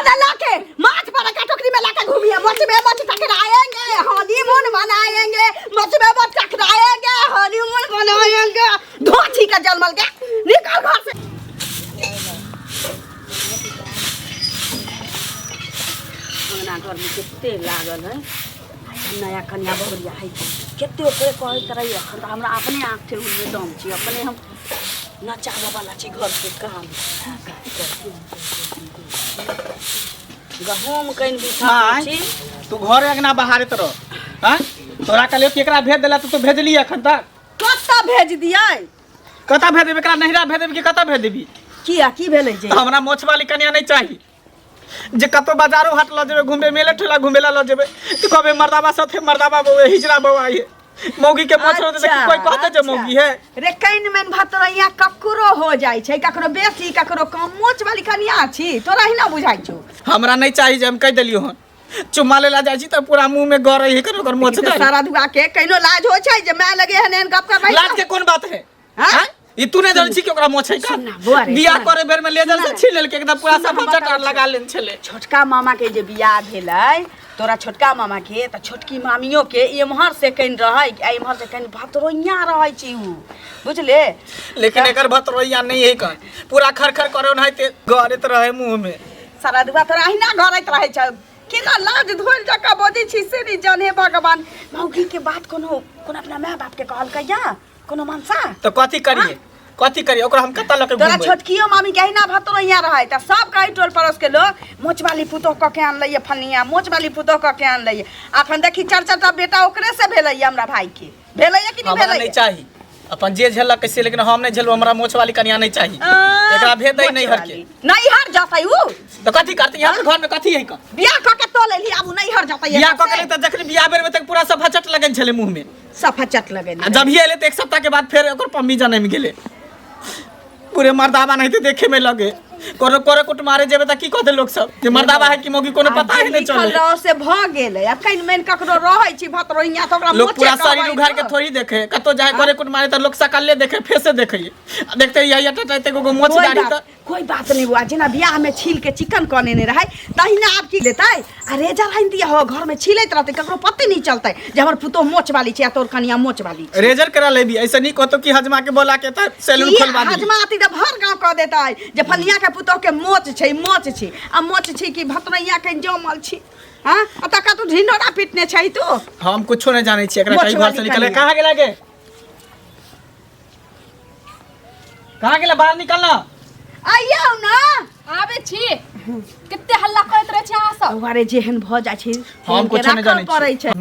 ना लाके माछ पर का टोकरी में लाके घूमिए मच में मच टकराएंगे हनीमून मनाएंगे मच में मच टकराएंगे हनीमून मनाएंगे धोछी का जलमल के निकल घर से अंगना घर में कितने लागल है नया कन्या बहुरिया है कितने ओकरे कहे तरह अखन त हमरा अपने आँख थे उनमें दम छी अपने हम नचावे वाला छी घर के काम गहूम कहीं बिछा छी तू घर अंगना बाहर तरह हां तोरा कहलियो केकरा भेज देला तो भेजली अखन तक कत्ता भेज दियै कता भेज देबे एकरा नहिरा भेज देबे कि कता भेज देबी किया की भेलै जे हमरा मोछ वाली कन्या नहीं चाहिए जे कतो बाजारो हाट ल जेबे घूमे मेले ठेला घूमेला ल जेबे तो कहबे मर्दाबा साथे मर्दाबा बउए हिजरा बउआ ये मौगी के मोछ होते त कोई कहते जे मौगी है रे कइन में भतरैया ककरो हो जाय छै ककरो बेसी ककरो कम मोछ वाली कन्या छी तोरा ही ना बुझाइ छौ हमरा नहीं चाहिए जे हम कह देलियो हन चुम्मा लेला जाइ छी त पूरा मुंह में गरै है कर मोछ दे सारा दुआ के कइनो लाज हो छै जे मैं लगे हन गप कर लाज के कोन बात है हां ई तू ने जान छी कि ओकरा मोछ है का बियाह करे बेर में लेजर से छीन लेलके एकदम पूरा सफा चटार लगा लेन छले छोटका मामा के जे बियाह भेलै तोरा छोटका मामा के त छोटकी मामियों के एमहर से कइन रहै एमहर से कइन भतरोइया रहै छी उ बुझले लेकिन एकर भतरोइया नहीं है का पूरा खरखर करे ओनाइते गरत रहे मुंह में सारा दुआ तोरा हिना गरत रहै छ केना लाज धोल जका बदी छी से नहीं जाने भगवान मौगी के बात कोनो अपना माय बाप के कहल कहिया कोनो मानसा तो कथी करिए ओकरा हम कता लके तोरा छोटकियो मामी के हिना भतरोइया रहै त सब कहि टोल पड़ोस के लोग मोच वाली पुतो क के आन लइए फनिया मोच वाली पुतो क के आन लइए अखन देखी चर्चा बेटा ओकरे से भेलैया हमरा भाई के भेलैया कि नहीं भेलैया हमरा नहीं चाहिए अपन जे झेलक कैसे लेकिन हम नहीं झेलबो हमरा मोछ वाली कन्या नहीं चाहिए एकरा भेज दई नहीं हर के नहीं हर जातै उ तो कथी करते यहाँ घर में कथी है का बियाह क के तो लेली अब नहीं हर जातै बियाह क के त जखन बियाह बेर में तक पूरा सफा चट लगन छले मुंह में सफा चट लगन जब ही एले त एक सप्ताह के बाद फिर ओकर पम्मी जाने में गेले पूरे मर्दाबा नहीं थे देखे में लगे कोरे कोरे कुट मारे जेबे त की कहते लोग सब जे मर्दाबा है कि मौगी कोनो पता ही नहीं चले रह से भ गेलै अब कइन मेन ककरो रहै छी भतरोइया त ओकरा लोग पूरा शरीर उघार के थोड़ी देखे कतो जाए कोरे कुट मारे त लोग सकल्ले देखे फेसे देखे देखते यही अटते को मोछ दाढ़ी त कोई बात नहीं बुआ जेना बियाह में छील के चिकन कने ने रहै तहिना आप की लेतै आ रेजा लाइन दिया हो घर में छीलैत रहतै ककरो पते नहीं चलतै जे हमर पुतो मोछ वाली छै तोर कनिया मोछ वाली रेजर करा लेबी ऐसे नहीं कहतो कि हजमा के बोला के त सैलून खोलवा दी हजमा आती त भर गांव कह देतै जे फनिया के पुतो के मोछ छै आ मोछ छै कि भतरैया के जमल छी हां अत का तू ढिंडोरा पीटने छै तू हम कुछो नहीं जानै छी एकरा कई घर से निकले कहां गेला के कहां गेला बाहर निकलना आइयौ ना आबे छी कित्ते हल्ला करत रहे छी अहाँ सब अरे जेहन भ जा छै हम कुछ नहीं जानै पड़ै छै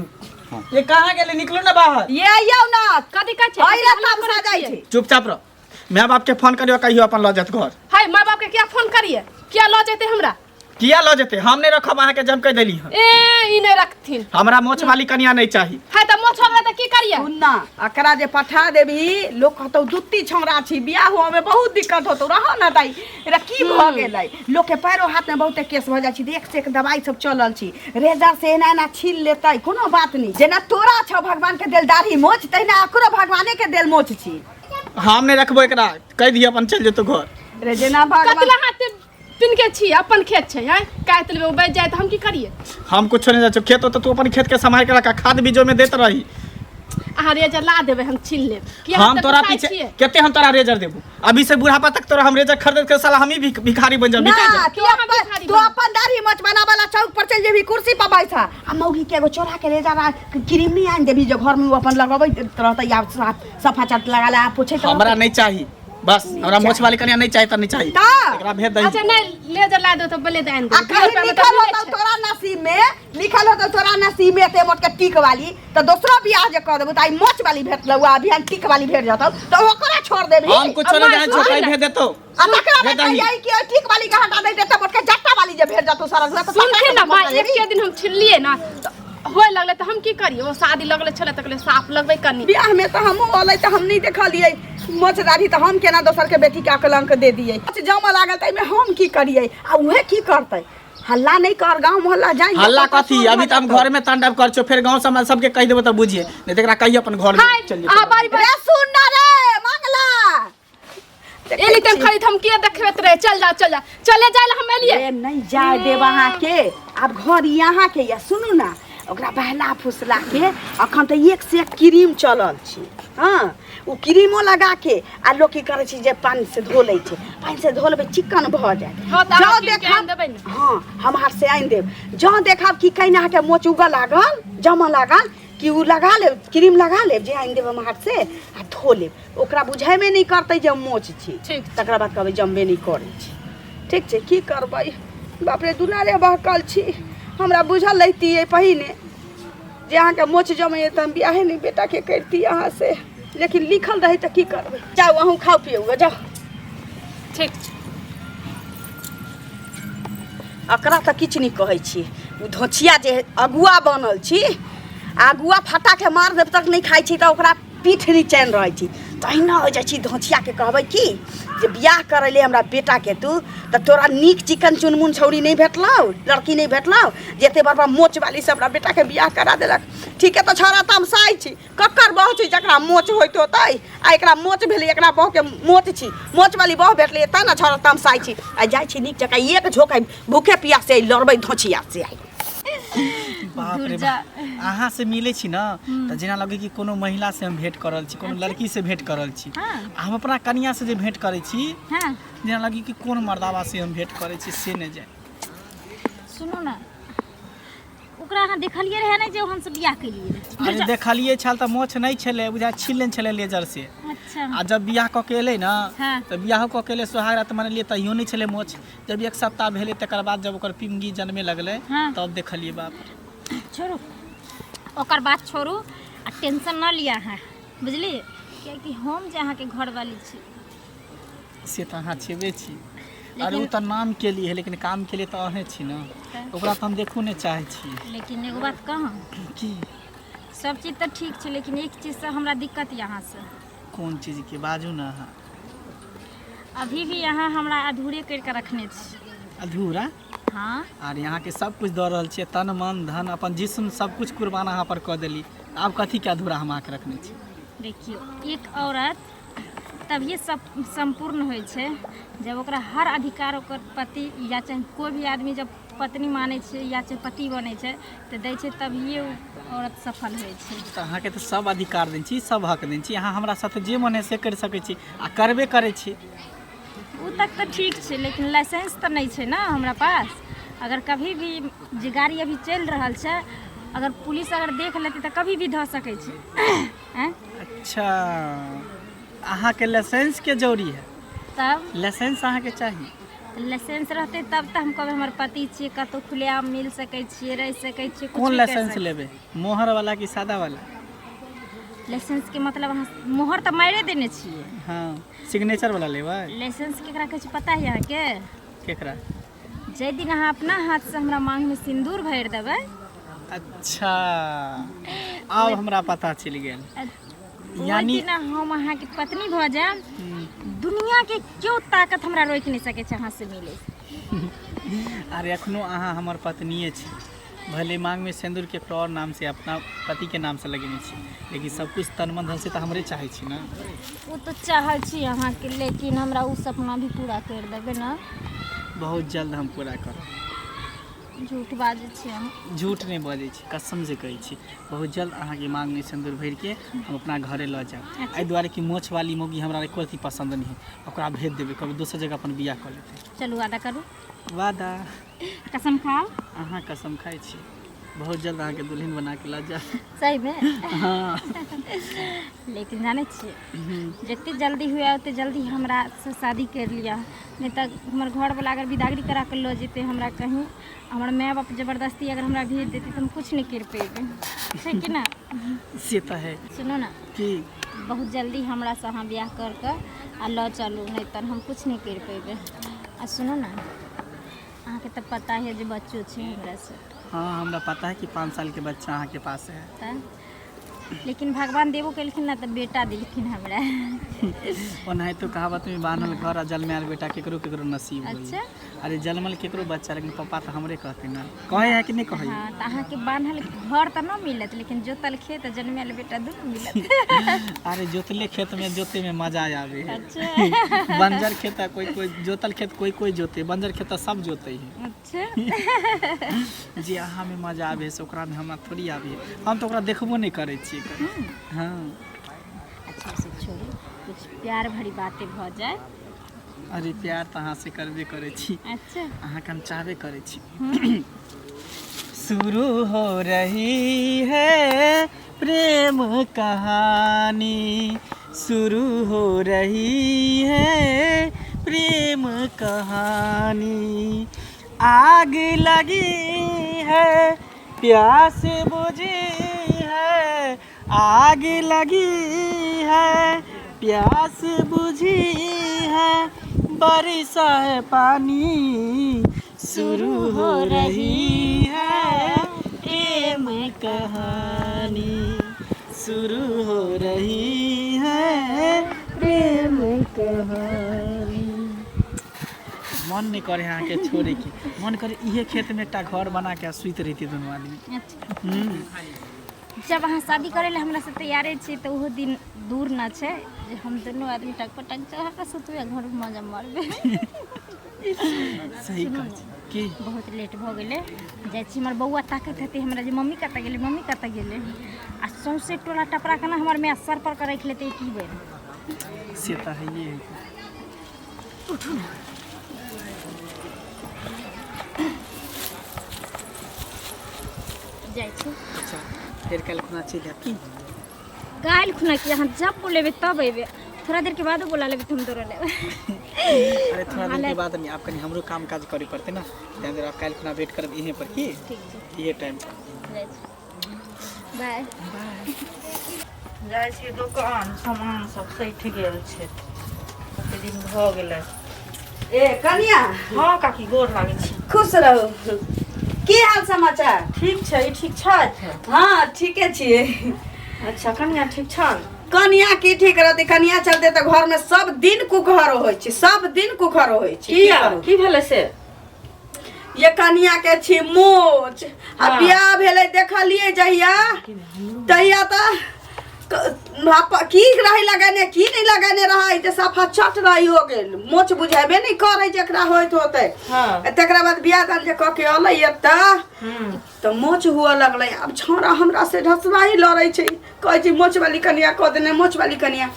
ये कहां गेले निकलो ना बाहर ये आइयौ ना कथि का छै आइला तब सा जाइ छै चुपचाप रह माय बाप के फोन करियो कहियो अपन ल जात घर हाय माय बाप के क्या फोन करिए क्या ल जेते हमरा किया ल जेते हम नहीं रखब अहाँ के जम कह देली ए ई नहीं रखथिन हमरा मोछ वाली कन्या नहीं चाहिए हाय त मोछ वाला त की करिए सुनना अकरा जे पठा देबी लोग कहतौ दुत्ती छौरा छी बियाह हुआ में बहुत दिक्कत होतो रह ना दाई एरा की भ गेलै लोग के पैरो हाथ में बहुत केस भ जाइ छी देख से एक दवाई सब चलल छी रेजर से एना ना छील लेतै कोनो बात नहीं जेना तोरा छ भगवान के देल दाढ़ी मोछ तहिना अकरो भगवाने के देल मोछ छी हम नहीं रखबो एकरा कह दिए अपन चल जेतो घर रे जेना भगवान कतला हाथ पिन के छी अपन खेत छै है काट लेबे बच जाए त हम की करिए हम कुछ नहीं जाचो खेत तो तू अपन खेत के संभाल के रखा खाद बीजो में देत रही अहाँ रेजर ला देबे हम छीन लेब किया हम तोरा पीछे केते हम तोरा रेजर देबो अभी से बुढ़ापा तक तोरा हम रेजर खरीद के साला हम ही भिखारी बन जा बिका जा तू अपन दाढ़ी मोछ बनावाला चौक पर चल जेबी कुर्सी पर बैठा आ मौगी के एगो चोरा के रेजर क्रीम नहीं आन देबी जो घर में अपन लगबै रहतै या सफा चट लगाला पूछे हमरा नहीं चाहिए बस हमरा मोछ वाली कन्या नहीं चाहिए त नहीं चाहिए एकरा भेज दई अच्छा नहीं लेजर ला दो तो बले देन दे लिखल होतो तोरा नसीब में ते मोट के टिक वाली तो दूसरा बियाह जे कर देबो त आई मोछ वाली भेट लवा अभियान टिक वाली भेट जतौ तो ओकरा छोड़ देबी हम कुछ नहीं जाने छोटाई भेज देतो आ तकरा में कहियै कि टिक वाली का हटा दे देता मोट के जट्टा वाली जे भेट जतौ सारा तो सुनते ना मां एक के दिन हम छिललिए ना होय लगले त हम की करिए वो शादी लगले छले तकले साफ लगबे कनी बियाह में तो हम ओलै त हम नहीं देखलिए मोछ दाढ़ी त हम केना दोसर के बेटी के अकलंक दे दिए जमा लागल त में हम की करिए आ उहे की करतै हल्ला नहीं कर गांव मोहल्ला जाई हल्ला कथी अभी त हम घर में तांडव कर छो फिर गांव समाज सबके कह देबो त बुझिए नहीं त एकरा कहियो अपन घर में चल आ बारी बारी सुन ना रे मंगला एनी टाइम खाली हम के देखबे रहे चल जा चले जाए हम एलिए ए नहीं जाए देब अहाँ के अब घर यहाँ के या सुनू ना ओकरा बहला फुसला के अखन तो एक से एक क्रीम चलल छी हाँ वो क्रीमो लगा के आ लोग की करे छी जे पानी से धो लै छै पानी से धो लेबै चिकन भ जाए हां त जाओ हम देखा देबै न हाँ हम हाथ से आइन देब जहाँ देखब कि कहीं अहाँ के मोच उगल लागल जमा लागल कि उ लगा लेब क्रीम लगा लेब जे आइन देब हम हाथ से आ धो लेब ओकरा बुझाइमे नहीं करतै जे मोच छी ठीक तकरा बाद कहबै जमबे नहीं करै छी ठीक छै की करबै बाप रे दुलारे बहकल छी हमरा बुझल रहितियै पहिने जे अहाँके मोच जमैए तऽ हम बियाहे नहीं बेटा के करती अहाँ से लेकिन लिखल रही तऽ की करबै जाओ अहूँ खाओ पियो जाओ ठीक एकरा तऽ किछु नहीं कहै छी ओ धोचिया जे अगुआ बनल छी अगुआ फटा के मार देब तक नहीं खाइ छी तऽ ओकरा पीठ नहीं चैन रहै छी तहिना हो जाइ छी धोचिया के कहबै की जे बियाह करैले हमरा बेटा के तू तऽ तोरा नीक चिकन चुनमुन छौरी नहीं भेटलौ लड़की नहीं भेटलौ जेते बड़बा मोच वाली से हमरा बेटा के बियाह करा देलक ठीक है तो छोरा तमसाइ छी कक्कर बहु छी जकरा मोच होइत होतै आ एकरा मोच भेलै एकरा बहु के मोच छी मोच वाली बहु भेटलै त ना छोरा तमसाइ छी आ जाइ छी नीक जकाँ एक झोक भूखे पियास से लड़बै धोचिया से आई बाप रे अहाँ से मिले छी ना त जेना लगे कि कोनो महिला से हम भेंट करल छी कोनो लड़की से भेंट करल छी हम अपना कन्या से जे भेंट करे छी जेना लगे कि कोन मर्दावा से हम भेंट करे छी से नहीं जाए सुनो ना ओकरा अहाँ देखलिए रहे ना जे हम सब बियाह केलिए अरे देखलिए छल त मोछ नहीं छले बुझा छिलेन छले लेजर से अच्छा आ जब बियाह क के एले ना हाँ। त बियाह क के एले सोहाग रात मनलिए तइयो नहीं छले मोछ जब एक सप्ताह भेले तकर बाद जब ओकर पिंगी जन्मे लगले हाँ। तब देखलिए बाप छोड़ू ओकर बात छोड़ू आ टेंशन न लिया है बुझली कियाकि हम जे अहाँके घर वाली छी से त अहाँ छेबे छी अरे उ त नाम के लिए है लेकिन काम के लिए त अहे छी ना ओकरा त हम देखू नहीं चाहे छी लेकिन एगो बात कहूँ की सब चीज तो ठीक है लेकिन एक चीज से हमरा दिक्कत यहाँ से कौन चीज के बाजू ना अहाँ अभी भी यहाँ हमरा अधूरे करके रखने छी अधूरा हाँ और यहाँ के सब कुछ दऽ रहल छियै तन मन धन अपन जिस्म सब कुछ कुर्बान अहाँ पर कऽ देली आब कथी के अधूरा हम अहाँके रखने छी देखियो एक औरत तभिए सब संपूर्ण होइ छै जब ओकरा हर अधिकार ओकर पति या चाहे कोई भी आदमी जब पत्नी माने छै या चाहे पति बने छै तऽ दै छै तभिए ओ औरत सफल होइ छै तऽ अहाँके तऽ सब अधिकार देन छी सब हक देन छी अहाँ हमरा साथे जे मन है से कर सकै छी आ करबे करै छी उ तक तऽ ठीक छै लेकिन लाइसेंस तऽ नहीं छै ना हमरा पास अगर कभी भी जे गाड़ी अभी चल रहल छै अगर पुलिस अगर देख लेतै तऽ कभी भी धऽ सकै छै अच्छा अहाँ के लाइसेंस के जरूरी है तब लाइसेंस अहाँ के चाहिए लाइसेंस रहते तब तऽ हम कहबै हमर पति छियै कतौ खुलेआम मिल सकै छियै रह सकै छियै कौन लाइसेंस लेबे मोहर वाला कि सादा वाला लाइसेंस के मतलब अहाँ मोहर तऽ मारे देने छियै हाँ सिग्नेचर वाला लेबै लाइसेंस केकरा कहै छै पता है अहाँके केकरा जाहि दिन अहाँ अपना हाथ से हमरा मांग में सिंदूर भरि देबै अच्छा अब हमरा पता चल गेल यानी दिन हम अहाँके पत्नी भऽ जायब दुनिया के क्यों ताकत हमरा रोकि नहीं सकै छै अहाँ से मिले अरे एखनो अहाँ हमर पत्निये छी भले मांग में सिंदूर के और नाम से अपना पति के नाम से लगेने छी लेकिन सब कुछ तन मन धन से तो हमरे चाहे छी ना वो तो चाहै छी अहाँके लेकिन हमरा उ सपना भी पूरा कर देबै ना बहुत जल्द हम पूरा करब झूठ बाजै छी हम झूठ नहीं बजै छी कसम से कहै छी बहुत जल्द अहाँके मांग में सिंदूर भर के हम अपना घरे लऽ जाब एहि दुआरे कि मोछ वाली मौगी हमरा एको अथी पसंद नहीं है ओकरा भेज देबै कभी दोसर जगह अपन बियाह कऽ लेतै चलू वादा करू वादा कसम खाओ अहाँ कसम खाइ छी बहुत जल्द अहाँके दुल्हन बना के लऽ जाब सही में हाँ लेकिन जाने छियै जते जल्दी हुआ ओते जल्दी हमरा से शादी कर लिया नहीं तो हमर घर वाला अगर विदागरी करा के लो जेते हमरा कहीं हमर माय बाप जबरदस्ती अगर हमरा भेज देते तो हम कुछ नहीं कर पेबे है कि ना से तो है सुनो ना कि बहुत जल्दी हमरा से अहाँ ब्याह कर के आ लो चलू नहीं तो हम कुछ नहीं कर पेबे आ सुनो ना अहाँके तो पता है जो बच्चों छे हमरा से हाँ हमरा पता है कि 5 साल के बच्चा अहाँ के पास है तऽ लेकिन भगवान देवो केलखिन ना तो बेटा दिलखिन हमरा। ओनाहे तो कहावत में बान्हल घर आ जलमैल बेटा केकरो केकरो नसीब होई। अच्छा। अरे जलमल केकरो बच्चा लेकिन पापा तो हमरे कहते ना, कहे है कि नहीं कहे? हाँ तो अहाँ के बान्हल घर तो ना मिलत लेकिन जोतल खेत जन्मेल बेटा दुनू मिलत। अरे जोतले खेत में जोते में मजा आवे। अच्छा। बंजर खेत है, कोई कोई जोतल खेत कोई कोई जोते, बंजर खेत सब जोते है। अच्छा। जी अहाँ में मजा आवे से ओकरा में हमरा थोड़ी आवे, हम तो ओकरा देखबो नहीं करे छी। हाँ अच्छा से छोड़ी कुछ प्यार भरी बातें भ जाए। अरे प्यार तो अहाँ से करबे करे छी। अच्छा। अहाँ के हम चाहबे करे छी। शुरू हो रही है प्रेम कहानी, शुरू हो रही है प्रेम कहानी, आग लगी है प्यास बुझी है, आग लगी है प्यास बुझी है, बरसा है पानी, शुरू हो रही है प्रेम कहानी, शुरू हो रही है प्रेम कहानी। मन नहीं करे यहाँ के छोड़े की, मन करे इहे खेत में एक घर बना के सुत रहती दोनों आदमी। अच्छा। जब अहाँ शादी करे ला हमरा से तैयारे छी तो वो दिन दूर ना छे जे हम दोनों आदमी टक पटक चढ़ा के सुतबे घर में मजा मारबे। सही कह कि बहुत लेट भ गेले, जाइ छी हमर बौआ ताकत हते हमरा जे मम्मी कत गेले मम्मी कत गेले, आ सौंसे टोला टपरा के ना हमर में सर पर के रख लेते की बेर से तो है ये। उठू जाइ छी। अच्छा फिर कल खुना चल जाती। काल खुना कि अहाँ जब बोलेबे तब अइबे, थोड़ा देर के बाद बोला लेबे तुम दोनों लेबे। अरे थोड़ा देर के बाद नहीं, आप कहीं हमरो काम काज करे पड़ते ना, ध्यान दे। आप कल खुना वेट करब यहीं पर की ठीक छै ये टाइम पर। Bye bye. जाइ छी दुकान, सामान सब सैठ गेल छै, कते दिन भ गेलै। ए कनिया, हाँ काकी गोर लागै छी। खुश रहू। की हाल समाचार? ठीक छै, ई ठीक छथि? हाँ ठीके छियै। अच्छा कनिया ठीक छन? कनिया की ठीक रहते, कनिया चलते तो घर में सब दिन कुखर होइ छै, सब दिन कुखर होइ छै। की किया करू? की भेलै से? ये कनिया के छी मोच आ हाँ। बियाह भेलै देखलिए जहिया तहिया त की रही लगेने की नहीं लगेने रहा, जे सफा चट रही हो गेल, मोच बुझेबे नहीं करे जेकरा होइत होते। हाँ। तकरा बाद बियाह दान जे क के अलै त मोच हुआ लगलै। अब छौड़ा हमरा से ढसवाही लड़ै छै, कहै छी मोच वाली कनिया क देने, मोच वाली कनिया।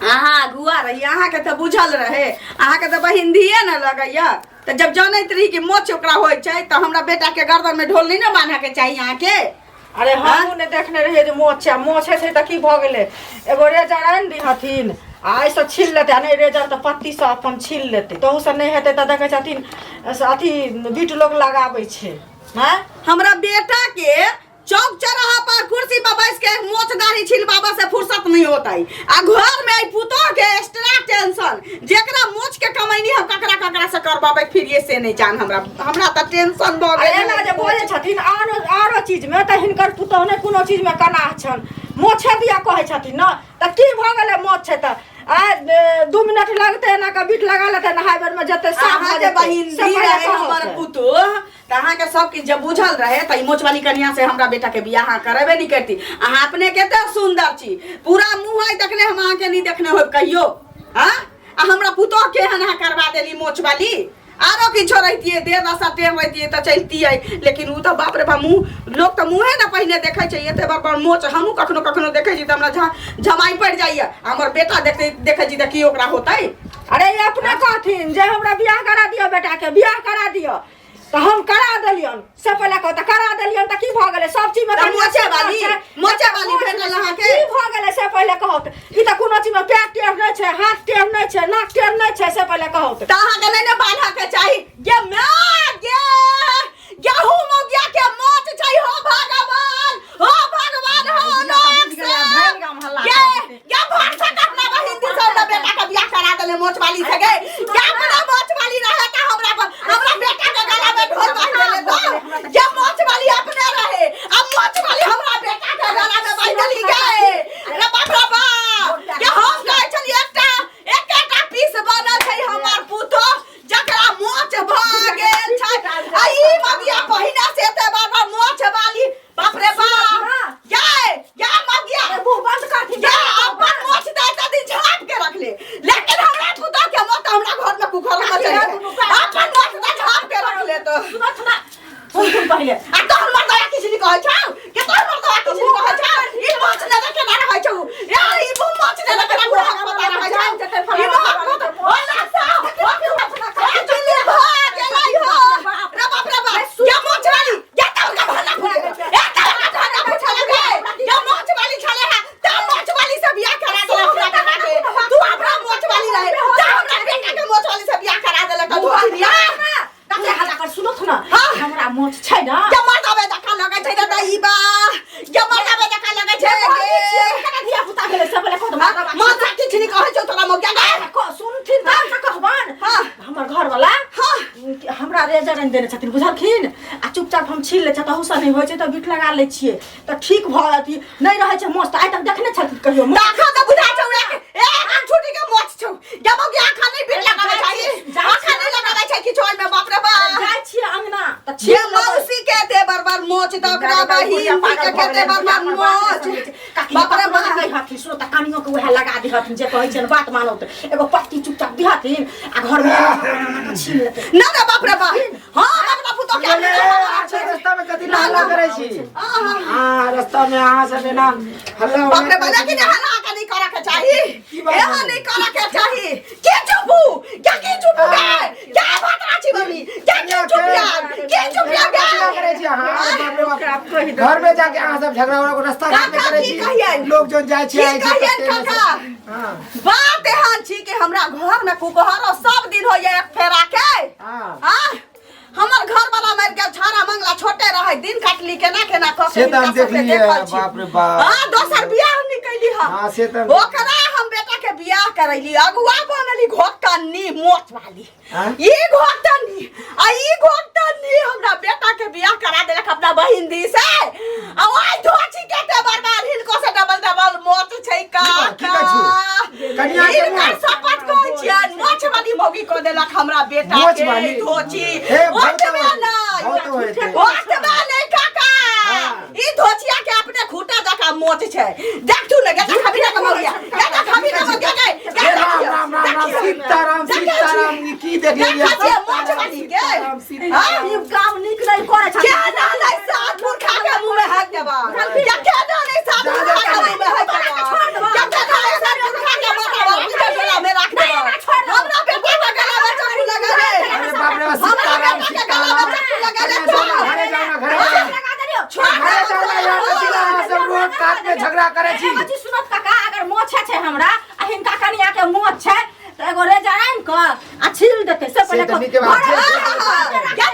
अहाँ गुआ रही, अहाँ के त बुझल रहे, अहाँ के त बहिंदिए न लगैया। त जब जानैत रही कि मोच ओकरा होइ छै त हमरा बेटा के गर्दन में ढोल नहीं न बांधे के चाहिए अहाँ के। अरे हमहूँ ने देखने रहिए जे मोछ छै, मोछ छै त की भ गेलै, एगो रेजर आनि दी हथिन आ ऐसे छील लेते, आ नहीं रेजर त पत्ती से अपन छील लेते, तहू से नहीं हेतै त देखै छथिन अथी बीट लोग लगाबै छै। हैं हमरा बेटा के चौक चौराहा पर कुर्सी पर बैठ के मोछ दाढ़ी छिलवाबा से फुर्सत नहीं होता है, आ घर में आई पुतो के एक्स्ट्रा टेंशन, जेकरा मोछ के कमैनी हम ककरा ककरा से करबाबै फिर ये से नहीं जान। हमरा त टेंशन भ अरे गेल। ना जे बोले छथिन आरो चीज में त हिनकर पुतौह ने कोनो चीज में कनाह छन, मोछे दिया कहै छथिन न, त की भ गेलै मोछ छै त आ 2 मिनट लगते ना का बीट लगा लेते, नहाय बेर में जते साफ अहाँ भ के जेतै, बहिन से दी पहिले रहे कहत। हमर पुतोह त अहाँ के सब किछ जब बुझल रहे त मोछ वाली कन्या से हमरा बेटा के बियाह करेबे नहीं करती। अहाँ अपने केते सुंदर छी, पूरा मुंह है देखने, हम अहाँ के नहीं देखने हो कहियो। हां आ हमरा पुतोह के हना करवा देली मोछ वाली, आरो किछो रहतिए दे दशा टेम रहतिए त चलती है, लेकिन उ त बाप रे बाप मुंह लोग त मुंहे न पहिने देखै छै, एते बड़ मोछ हमहु कखनो कखनो देखै छी त हमरा झमाई पड़ जाइए। हमर बेटा देखै छी त की ओकरा होतै। अरे ये अपने कहथिन जे हमरा बियाह करा दियो, बेटा के बियाह करा दियो, तो हम करा देलियन, से पहले कहता करा देलियन त की भ गेलै, सब चीज में मोचे वाली भेटल अहाँ के की भ गेलै से पहले कहत। ई त कोनो चीज में पैर टेढ़ नै छै, हाथ टेढ़ नै छै, नाक टेढ़ नै छै, से पहले कहत। त अहाँ के नहीं बांधा के चाही। गे मां गे गेहूं मोगिया के मोच छै, हो भगवान, हो भगवान, हो नाक से गे गे भाषा अपना बहिन दी सब बेटा के बियाह करा देले मोच वाली से। गे गे अपना मोच वाली रहे त हमरा बेटा के गला में ढोल बांध देले तो जे मोच वाली अपने रहे, अब मोच वाली हमरा बेटा के गला में बांध देली। मगिया पहिना से ते बाबा मोछ वाली बाप रे बाप ये मगिया मुंह बंद कर थी ये अपन मोछ दे त दिन झाप के रख ले लेकिन हमरा पुता के मत हमरा घर में कुखर में चले अपन मोछ दे झाप के रख ले तो सुनत ना सुन पहले आ तो हमर दया किछ नहीं कहै छौ के तो हमर दया किछ नहीं कहै छौ ई मोछ ने देखे ना रहै छौ यार ई मोछ ने देखे ना बुढ़ा पता रहै छौ ई मोछ ओ ना सा ओ चले भाग गेलै हो रे बाप ये मोछ वाली ये तो का भला फुले ए का भला पूछ लगे ये मोछ वाली छले है तो मोछ वाली से बियाह करा दे तू अपना मोछ वाली रहे तो हमरा बेटा के मोछ वाली से बियाह करा देले तू बियाह कते हल्ला कर सुनत ना हमरा मोछ छै ना ये मर्दावे देखा लगे छै रे दई बा ये मर्दावे देखा लगे छै कना दिया पुता गेले सब ले कोत माता किछ नहीं कहै छौ तोरा मोगिया गे सुनथिन ना कहबन हमर घर वाला हमरा रेजर देने छथिन बुझलखिन आ चुपचाप हम छील ले छ त हुसा नहीं होय छै त बिट लगा ले छिए त ठीक भ अथी नहीं रहै छै मस्त आइ तक देखने छथिन कहियो देखा त बुझा छौ ए छुटी के मोछ छौ ये मोगिया आखा नहीं बिट लगावे छै आखा नहीं लगावे छै किछ ओय में बाप रे बाप जाय छिए अंगना त ये मौसी के दे बरबार मोछ त ओकरा बहिन के दे बरबार मोछ बाप रे बाप नहीं हाथी सुनो त कानियो के वह लगा दी हथिन जे कहै छै बात मानो त एगो पट्टी चुपचाप दिहथिन आ घर में छील लेते ना रे बाप रे बाप हां अपना पुतो के रास्ता में कथी ला हल्ला करे छी हां रास्ता में अहाँ सब ना हल्ला बाप रे बाप लेकिन हल्ला का नहीं करा के चाहिए एहा नहीं करा के चाहिए के चुपू क्या के चुपू क्या बात राची मम्मी क्या चुप या करे छी हां घर में जाके अहाँ सब झगड़ा वाला को रास्ता काट करे छी लोग जो जाय छी आइ छी हां बात एहन छी के हमरा घर में कुकहर सब दिन हो जाए फेरा के हां हमर घर वाला मर गया छारा मंगला छोटे रहे दिन काटली केना क से त हम देख लिए बाप रे बाप हां दोसर बियाह निकली हां से त ओकरा हम बेटा के बियाह करैली अगुआ बनली घोटनी मोच वाली ई घोटनी हमरा बेटा के बियाह करा देलक अपना बहिन दी से आ ओइ धोची के ते बर्बाद हिनको से डबल मोच छै का कन्या के सपत को छिया मोच वाली मौगी को देलक हमरा बेटा के धोची काका ई धोचिया के अपने खूटा दका मोच छै देख तू ने गेटा खबी ना कमौलिया गेटा खबी ना मौलिया के राम सीताराम की देख लिया मोच वाली के हां ई काम निक नहीं करे छ क्या ना नहीं साथ मूर्खा के मुंह में हाथ देबा क्या ना नहीं साथ मूर्खा के मुंह में हाथ देबा क्या ना नहीं साथ मूर्खा के मुंह में डोला में रख देबा हमरा बेटा का गला में चाकू लगा दे अरे बाप रे सीताराम घरे जाओ सब रोड काट के झगड़ा करे छी सुनत काका अगर मोछ छै हमरा आ हिनका कनिया के मोछ छै त एगो रेजराइन क आ छील देते से पहले क्या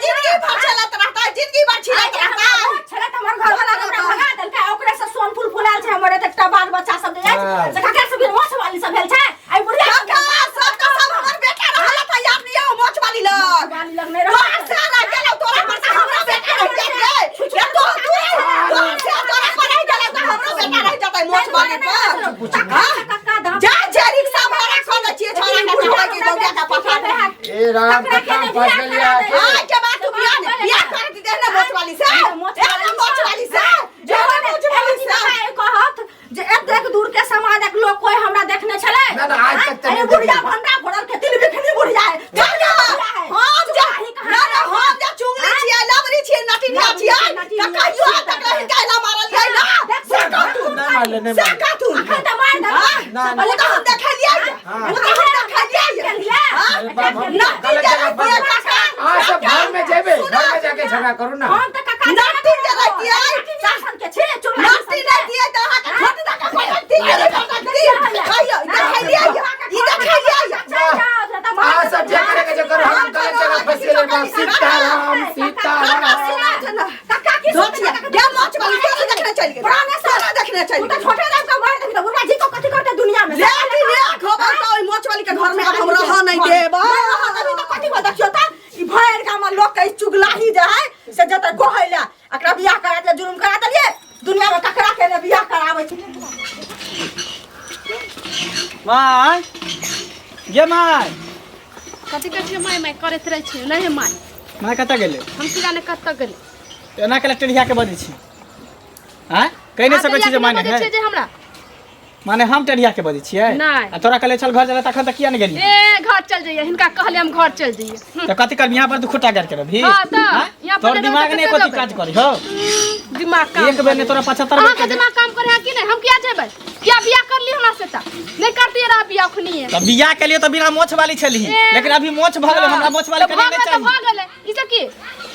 जिंदगी भर चलत रहता है जिंदगी भर छिलत रहता है छले त हमर घर वाला हमरा भगा देलकै ओकरे से सोन फूल फुलाल छै हमर एकटा बाल बच्चा सब जे छै से काका सब मोछ वाली सब भेल छै आई बुढ़िया सब हमर बेटा रहल त याद नहीं हो मोछ वाली लग नहीं रह सारा गेलो तोरा पर हमरा बेटा रह जाए या तो तोरा पर रह गेलो त हमरो बेटा रह जाते मोछ वाली पर जा जा रिक्शा भाड़ा खो दे छिए छोरा के छोरा के दोगिया का पठा दे ए राम का काम फंस गया हां के बात तू बियाह कर दी दे ना मोछ वाली से मोछ वाली से जो मोछ वाली से कहत जे एतेक दूर के समाज एक लोग कोई हमरा देखने छले ना ना आज तक अरे बुढ़िया भंडा भरल के तिल बिखनी बुढ़िया है हम जा चुंगली छिए लवरी छिए नटिनिया छिए त कहियो तक रह काला मारल जाय ना से का तू अखन त मार दे ना पहले तो हम देखलिए हां सब घर में जेबे घर में जाके झगड़ा करू ना हम त काका नाटी जरा दिया शासन के छे चुंगली नाटी नहीं दिए त हां के छोट दा का पलटी कहियो देखलिए ई देखलिए हां सब जे करे के जो करो हम गलत जगह फंसे ले बाप सीताराम काका की सोचिए क्या मोच वाली सारा देखने चल गए पुराने सारा देखने चल गए छोटे दाम का मार दे बुढ़ा जी को कथि करते दुनिया में लेकिन ले खबर का ओई मोच वाली के घर में अब हम रह नहीं देब अभी तो कथि को देखियो त ई भैर का में लोग के चुगलाही जे है से जत गोहैला एकरा बियाह करा दे जुलुम करा देलिए दुनिया में ककरा के बियाह करावे छै माय ये माय कथी कहै छै माय करैत रहै छै नहीं माय माय कतऽ गेलै हम की जाने कत तक गेलै एना के टेढ़िया के बजै छी हैं कहि नहीं सकै छी जे माने है जे हमरा माने हम टेढ़िया के बजै छियै नहीं। आ तोरा कहले चल घर चला तखन तक किया नहीं गेली ए घर चल जाइए हिनका कहले हम घर चल जाइए तो कथि कर यहाँ पर तू खुटा गाड़ के रभी हाँ, तो यहाँ पर तोर लेबै दिमाग तऽ नहीं कतऽ कोती जेबै? काज करी हो दिमाग काम एक बेर ने तोरा 75 अहाँ बेर के के दिमाग काम करे है कि नहीं हम क्या जेबै क्या बियाह कर ली हमरा से त नहीं करती रहा बियाह खुनी है तब बियाह के लिए तो बिना मोछ वाली छली लेकिन अभी मोछ भ गेलै हमरा मोछ वाली कन्या नहीं चाहिए भाग गेलै ई सब की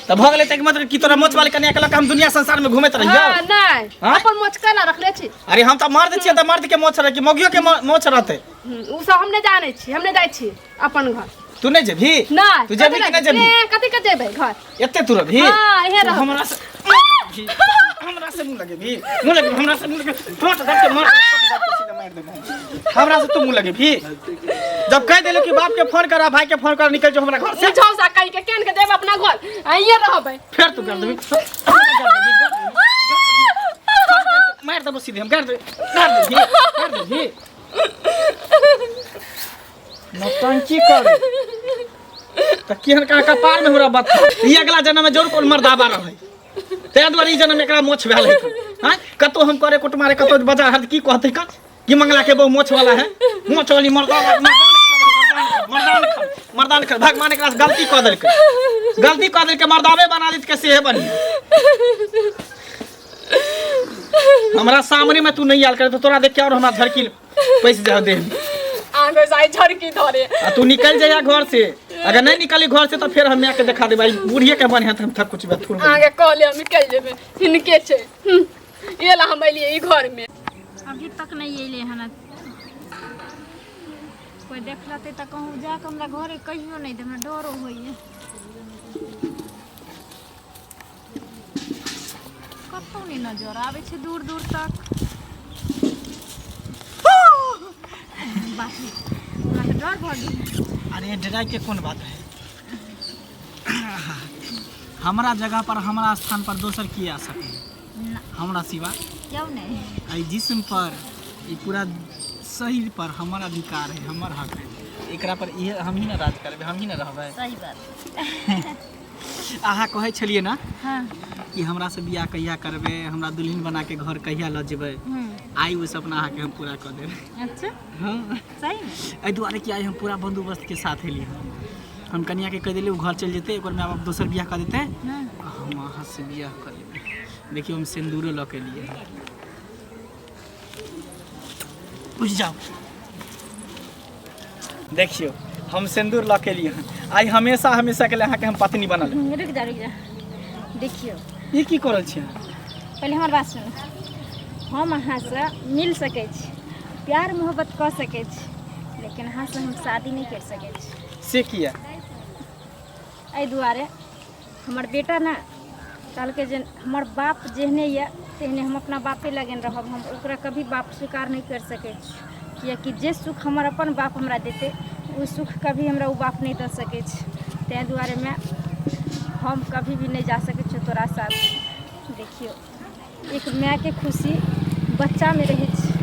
तो भ गेलै तक मतलब कि तोरा मोछ वाली कन्या के लक हम दुनिया संसार में घूमत रहियो हाँ, नहीं हाँ? अपन मोच केना रखले छी अरे हम तो मर्द छियै त मर्द के मोछ रहे कि मौगियो के मोछ रहते उ सब हम नहीं जाने छी हम नहीं जाय छी अपन घर तू नहीं जेभी नहीं तू जेभी कि नहीं जेभी कथि के जेबै घर एते तू रभी हाँ, इहे तू रहब। हमरा से मुंह लगे भी मुंह लगे हमरा से मुंह लगे ठोट धर के मार हमरा से तू मुंह लगे भी जब कह देलो कि बाप के फोन करा भाई के फोन कर निकल जो हमरा घर से जाओ सा कहि के केन के देब अपना घर आइए रहबै फिर तू कर देबी मार दबो सीधे हम कर दे नौटंकी कर त केहन का कपार में हमरा बात ई अगला जन्म में जरूर कोन मर्दाबा रहे ते द्वारे ई जन्म एकरा मोछ भेल है हां कतो हम करे कुट मारे कतो बजा हद की कहते का कि मंगला के बहु मोछ वाला है मोछ वाली मर्दान कर भगवान एकरा से गलती क देलके मर्दावे बना ली के सेहे बनी हमरा सामने में तू नहीं आल करे तो तोरा देख के और हमरा झड़की पैसे जा दे आगे जाई झड़की धरे आ तू निकल जाइया घर से अगर नहीं निकली घर से तो फिर हम के दिखा दे भाई बूढ़िए के बन है हम थक कुछ बात थोड़ा आगे कहले हम निकल जेबै हिनके छै एला हम एलिए ई घर में अभी तक नहीं अइले हन कोई देख लेते तो कहूँ जाके हमरा घरे कहियो नहीं दे हमरा डरो होइए कतौ नहीं नजर आवे छै दूर दूर तक बाप रे हमरा तो डर भऽ गेल अरे डराई के कौन बात है हमारा जगह पर हमारा स्थान पर दोसर की आ सके ना हमरा सिवा क्यों नहीं आई जिस्म पर ये पूरा शरीर पर हमारा अधिकार है हमार हक है एकरा पर ये हम ही ना राज करबे हम ही ना रहबे सही बात अहाँ कहै छलिए ना हाँ कि हमरा से बियाह कहिया करबे हमरा दुल्हन बना के घर कहिया ल जेबै आई वो सपना अहाँ के हम पूरा कर देबै अच्छा हाँ सही में एहि दुआरे कि आई हम पूरा बंदोबस्त के साथ एलिए हम कन्या के कह दिले घर चल जेते एक बार माय बाप दोसर बियाह कर देते हाँ हम अहाँ से बियाह कर लेबै देखियो हम सिंदूरो ल के लिए बुझ जाओ देखियो हम सिंदूर ल के लिए आई हमेशा हमेशा के लिए अहाँ के हम पत्नी बनल रुक जा देखियो ये की करल छी पहले हमार बात सुनो हम अहाँ से मिल सकै छी प्यार मोहब्बत कर सकै छी लेकिन अहाँ से हम शादी नहीं कर सकै छी से किया एहि दुआरे हमर बेटा ना कहलकै जे हमर बाप जेहने ये तेहने हम अपना बापे लगन रहब हम ओकरा कभी बाप स्वीकार नहीं कर सकै छी कियाकि जे सुख हमर अपन बाप हमरा देते वो सुख कभी हमरा वो बाप नहीं दे सकै छै ताहि दुआरे में हम कभी भी नहीं जा सकै छी तोरा साथ देखियो एक माय के खुशी बच्चा में रहे छै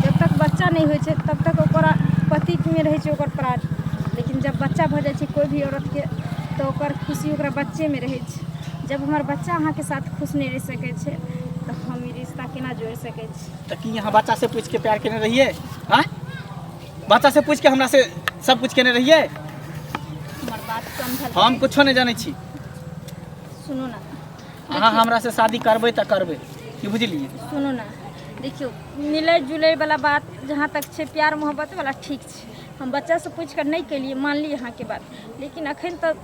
जब तक बच्चा नहीं होइ छै तब तक ओकरा पति में रहे छै ओकर प्राण लेकिन जब बच्चा भऽ जाइ छै कोई भी औरत के तो ओकर खुशी ओकरा बच्चे में रहे छै जब हमार बच्चा अहाँ के साथ खुश नहीं रह सकै छै तो हम ई रिश्ता केना जोड़ सकै छी तो कि यहाँ बच्चा से पूछ के प्यार केने रहिए हाँ बच्चा से पूछ के हमरा से सब कुछ केने रहिए हमर बात समझल हम कुछो नहीं जाने छी सुनो ना अहाँ हमरा से शादी करबै त करबै की बुझलिए सुनो ना देखियो मिलै जुलै वाला बात जहाँ तक छै प्यार मोहब्बत वाला ठीक छै हम बच्चा से पूछ कर नहीं केलिए मान ली यहाँ के बात लेकिन अखन तक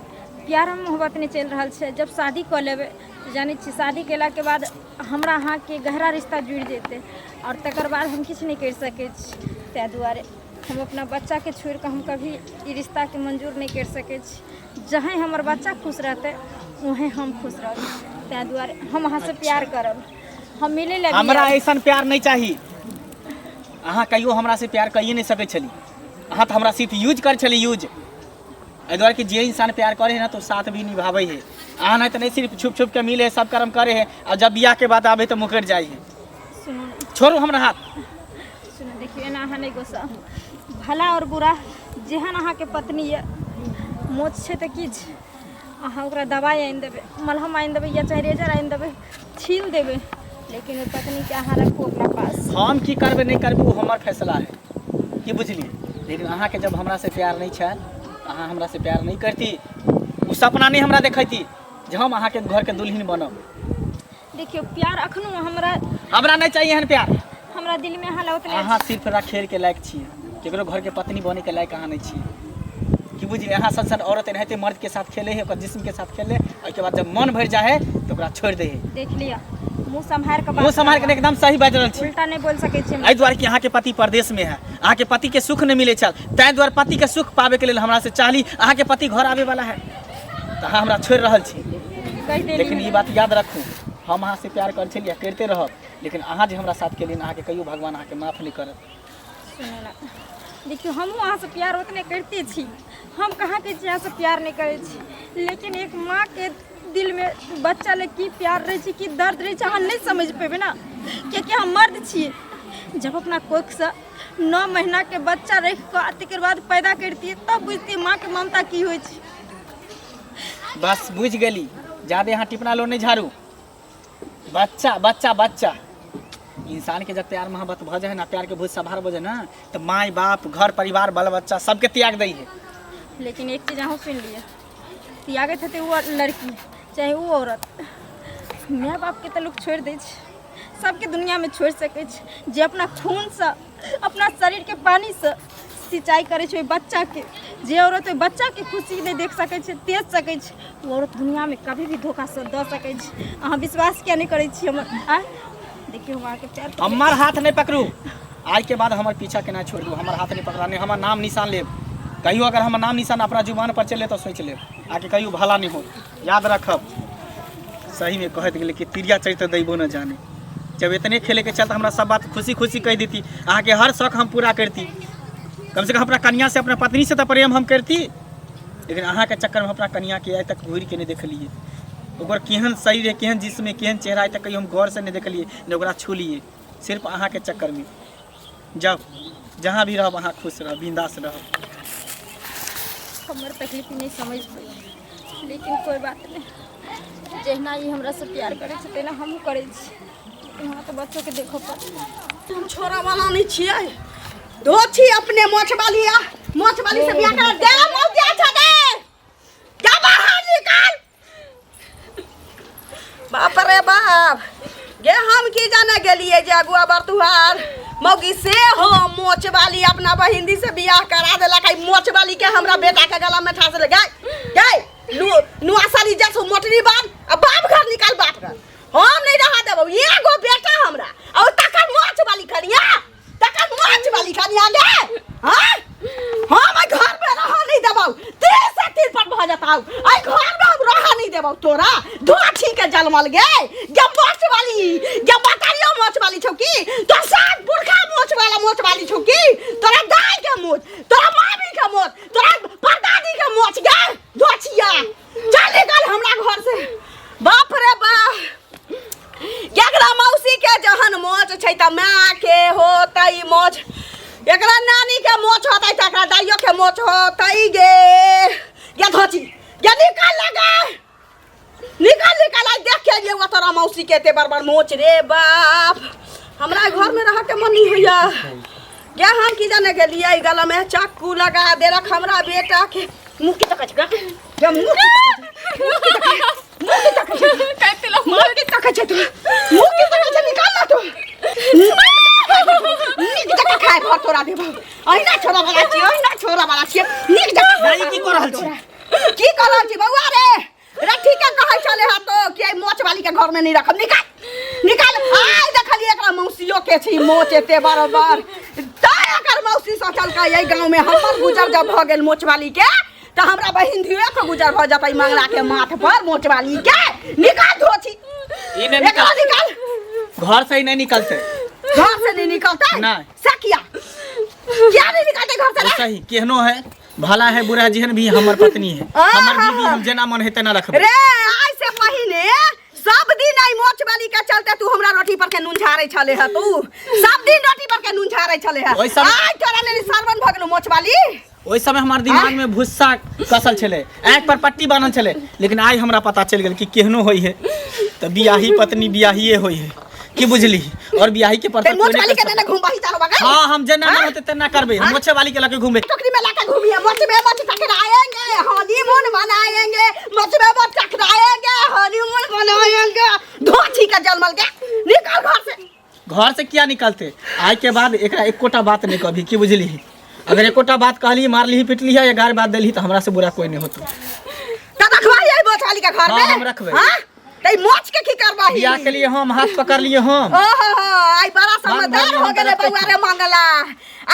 प्यार मोहब्बत नहीं चल रहा है जब शादी कर लेबै तो जाने छी शादी केला के बाद हमरा अहाँ के गहरा रिश्ता जुड़ जेते और तकर बाद हम किछु नहीं कर सकै छी ताहि दुआरे हम अपना बच्चा के छोड़ के हम कभी ई रिश्ता के मंजूर नहीं कर सकै छी जहाँ हमर बच्चा खुश रहते वहीं हम खुश रहब ताहि दुआरे हम अहाँ से प्यार करब हम मिले लगे हमरा ऐसन प्यार नहीं चाहिए अहाँ कहियो हमरा से प्यार कहिए नहीं सकै छली अहाँ तो हमरा सिर्फ यूज कर छली यूज एहि दुआरे कि जे इंसान प्यार करे है ना तो साथ भी निभावे है अहाँ नहीं तो नहीं सिर्फ छुप छुप के मिले सब कर्म करे है और जब बियाह के बाद आवे तो मुकर जाए है सुनो छोड़ू हमरा हाथ सुनो देखियो एना अहाँ नहीं गोसा भला और बुरा जेहन अहाँ के पत्नी ये मोच छै तऽ किछु अहाँ ओकरा दवाई आनि देबै, मलहम आनि देबै या चाहे रेजर आनि देबै, छील देबै, लेकिन ओ पत्नी के अहाँ रखू अपना पास। हम की करबे नहीं करबे वो हमार फैसला है, की बुझलिए। लेकिन अहाँ के जब हमरा से प्यार नहीं है, अहाँ हमरा से प्यार नहीं करती, वो सपना नहीं हमरा देखती जे हम अहाँ के घर के दुल्हन बनब। देखियो प्यार अखनो हमरा नहीं चाहिए हन प्यार। हमरा दिल में अहाँ उतने अहाँ सिर्फ रखेर के लायक छिए, केकरो घर के पत्नी बने के लायक अहाँ नहीं छिए, की बुझलिए। अहाँ संसार औरत रहते मर्द के साथ खेले है, ओकर जिस्म के साथ खेले, और के बाद जब मन भर जाए तो ओकरा छोड़ दे है। देख लिया, मुंह संभाल के मुंह संभाल के एकदम सही बाज रहल छी। उल्टा नहीं बोल सके छी। एहि द्वारे कि अहाँ के पति परदेश में है, अहाँ के पति के सुख नहीं मिले छल, ताहि द्वारे पति के सुख पावे के लेल हमरा से चाहली। अहाँ के पति घर आवे वाला है तो अहाँ हमरा छोड़ रहल छी। लेकिन ये बात याद रखू, हम अहाँ से प्यार कर छलिए, करते रहब, लेकिन अहाँ जे हमरा साथ केलिन अहाँ के कहियो भगवान अहाँ के माफ नहीं करत। सुनो ना, देखियो हम अहाँ से प्यार उतने करते छी, हम कहाँ के अहाँ से प्यार नहीं करे छी, लेकिन एक माँ के दिल में बच्चा ले की प्यार रहे छी, की दर्द रहे छी, अहाँ नहीं समझ पेबे ना, क्योंकि हम मर्द छिए। जब अपना कोख से 9 महीना के बच्चा रख के तकर बाद पैदा करती है, तब बुझती माँ के ममता की होय छी। बस बुझ गेली, ज्यादा यहाँ टिपना लो नहीं झाड़ू। बच्चा बच्चा बच्चा इंसान के जब प्यार मोहब्बत भ जाए ना, प्यार के भूत सवार हो जाए ना, तो माँ बाप घर परिवार बाल बच्चा सबके त्याग दी है। लेकिन एक चीज़ अहूँ सुन लिए, त्यागत हेतै वो लड़की चाहे वो औरत, माँ बाप के तो लोग छोड़ दे, सबके दुनिया में छोड़ सके, जे अपना खून से अपना शरीर के पानी से सिंचाई करे छै बच्चा के, जे औरत बच्चा के खुशी नहीं देख सके, तेज सके, वो औरत दुनिया में कभी भी धोखा से दे सके। अहाँ विश्वास क्या नहीं करे छी हमर? देखियो हम के प्यार हमार हाथ नहीं पकड़ू, आज के बाद हमार पीछा के ना छोड़ू, हमार हाथ नहीं पकड़ाने, हमार नाम निशान लेब। कहियो अगर हमार नाम निशान अपना जुबान पर चले तो सोच लेब, आके कहियो भला नहीं हो। याद रखब, सही में कहत गेले कि तिरिया चरित्र दैबो न जाने। जब इतने खेले के चलते हमरा सब बात खुशी खुशी कह देती, अहाँ के हर शौक हम पूरा करती, कम से कम अपना कन्या से अपना पत्नी से तो प्रेम हम करती। लेकिन अहाँ के चक्कर में अपना कन्या के आज तक घूर के नहीं देखलिए, ओकर केहन शरीर है, केहन जिस्म है, केहन चेहरा है, तक कहियो हम गौर से नहीं देखलिए, नहीं ओकरा छू लिए। सिर्फ अहाँ के चक्कर में जब जहाँ भी रहो अहाँ खुश रहो, बिंदास रहो। हमर तकलीफ नहीं समझ पाई, लेकिन कोई बात नहीं, जहना ये हमरा से प्यार करे छै तेना हमहूँ करे छी। वहाँ तो बच्चों के देखो पर हम छोरा वाला नहीं छिए, दो छी अपने मोछ वाली से बियाह कर दे, मौत दिया छ दे, जा बाहर निकाल। बाप रे बाप, गे हम की जाने गेलिए जे अगुआ बरतुहार मौगी से हो मोछ वाली अपना बहिंदी से बियाह करा देला। मोछ वाली के हमरा बेटा के गला में ठास ले गई, नुआ साली जसो मोटरी बांध अब बाप घर निकाल, बाप घर हम नहीं रहा देबो। एगो बेटा हमरा और तकर मोछ वाली खनिया, तकर मोछ वाली खनिया गे, हां हम घर में रह नहीं देबो, 3 भ जताऊ, आई घर में हम रह नहीं देबो। तोरा धोछी के जलमल गे, गे मोछ वाली, गे बताइयो मोछ वाली छौकी, तो सात पुरखा मोछ वाली छौकी, तोरा दाई के मोछ, तोरा मामी के मोछ, तोरा परदादी के मोछ गे धोछिया, चल निकल हमरा घर से। बाप रे बाप, एकरा मौसी के जहन मोछ छै त माँ के होतै मोछ, एकरा नानी के मोछ होतै त एकरा दाइयो के मोछ होतै गे धोछी, गे निकाल लगा, निकाल आई देख के लिए वो तोरा मौसी के ते बड़ मोछ रे बाप। हमरा घर में रह के मन नहीं होइया गे, हम की जाने के लिए गला में चाकू लगा दे रख हमरा बेटा के। मुंह की तक गे, मुंह की तक कहते लोग मुंह की तक छै, तू मुंह की तक निकाल ना, तू नीक जगह खाए भर तोरा देबो। अहिना छोरा वाला छियै, नीक जगह दाई की कर रहल छी, की कर रहल छी बउआ रे? रठी के कहै चले हा तो कि मोछ वाली के घर में नहीं रखब, निकाल। आइ देखलिए एकरा मौसियो के छी मोछ एते बराबर, ताय एकर मौसी सोचल का यही गांव में हमर गुजर जब भ गेल मोछ वाली के, तो हमरा बहिन धियो के गुजर भ जतै मंगला के माथ पर मोछ वाली के। निकाल धोछी, ई नहीं निकाल, घर से ही नहीं निकलते, घर से नहीं निकलता नहीं। सकिया क्या नहीं निकलते घर से? सही केहनो है, भला है बुरा जेहन भी हमर पत्नी है, हमर बीवी हम जेना मन है तेना रखबे रे। आज से पहिने सब दिन आई मोछ वाली के चलते तू हमरा रोटी पर के नून झाड़े छले है, तू सब दिन रोटी पर के नून झाड़े छले है। आज तोरा ने सरवन भ गेलो मोछ वाली, ओहि समय हमारे दिमाग में भुस्सा कसल छले, आँख पर पट्टी बांधल छले, लेकिन आज हमरा पता चल गेल कि केहनो होई है तो बियाही पत्नी बियाहिए होई है, की बुझली। और बियाही के प्रति मोछ वाली के देना घुमबाही चारो बगा। हां हम जेना ना होते तेना करबे, हम मोछे वाली के लके घूमे, टोकरी में लाके घूमिए, मोछ में मोछ टकराएंगे, हनीमून मनाएंगे, मोछ में मोछ टकराएंगे, हनीमून मनाएंगे। धोछी का जलमल के निकल घर से। घर से क्या निकलते, आज के बाद एकरा एकोटा बात नहीं कभी, की बुझली। अगर एकोटा बात कहली मारली पिटली है या गार बात देली तो हमरा से बुरा कोई नहीं होतो। त रखवाई है मोछ वाली के घर में। हां हम रखबे। हां तई मोछ के की करबाही? बियाह के लिए हम हाथ पकड़ लिए हम। ओहो आई बड़ा समझदार हो गेले बउआ रे मंगला।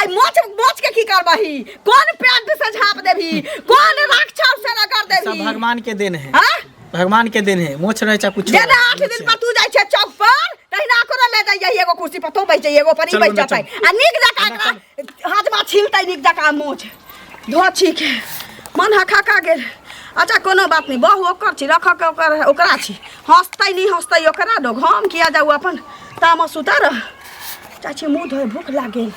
आई मोछ के की करबाही? कौन पेट से झाप देबी? कौन राक्षस से रगड़ देबी? सब भगवान के देन है। हां भगवान के दिन है, मोछ रहे चाहे कुछ। जेना 8 दिन पर तू जाय छे चौक पर, तहिना कोरा ले जाय एगो कुर्सी पर तो बैठ जाय, एगो पर ही बैठ जाता है। आ नीक जका एकरा हाथमा छिलतै नीक जका मोछ। धोछी के मन हका गेल। अच्छा कोनो बात नहीं, बहु ओकर छी, रख के ओकरा छी। हंसतै नहीं हंसतै ओकरा दो, हम किया जाऊ अपन तामस उतार। चाची मुंह धोए भूख लागेल।